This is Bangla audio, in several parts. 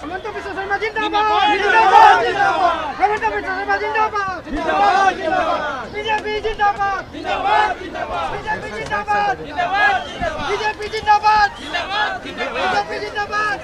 হেমন্ত বিশ্ব শর্মা জিন্দাবাদ জিন্দাবাদ জিন্দাবাদ হেমন্ত বিশ্ব শর্মা জিন্দাবাদ জিন্দাবাদ জিন্দাবাদ বিজেপি জিন্দাবাদ জিন্দাবাদ জিন্দাবাদ বিজেপি জিন্দাবাদ জিন্দাবাদ জিন্দাবাদ বিজেপি জিন্দাবাদ জিন্দাবাদ জিন্দাবাদ বিজেপি জিন্দাবাদ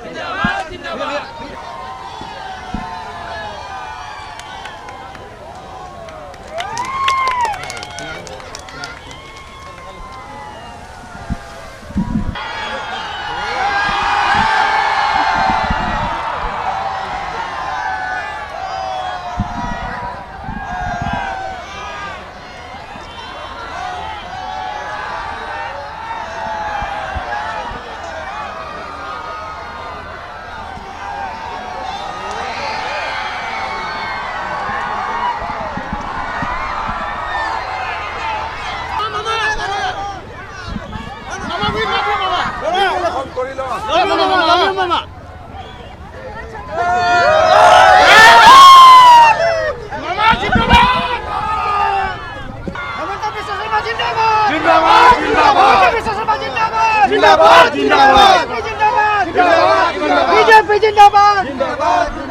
জিন্দাবাদ জিন্দাবাদ জিন্দাবাদ জিন্দাবাদ বিজেপি জিন্দাবাদ জিন্দাবাদ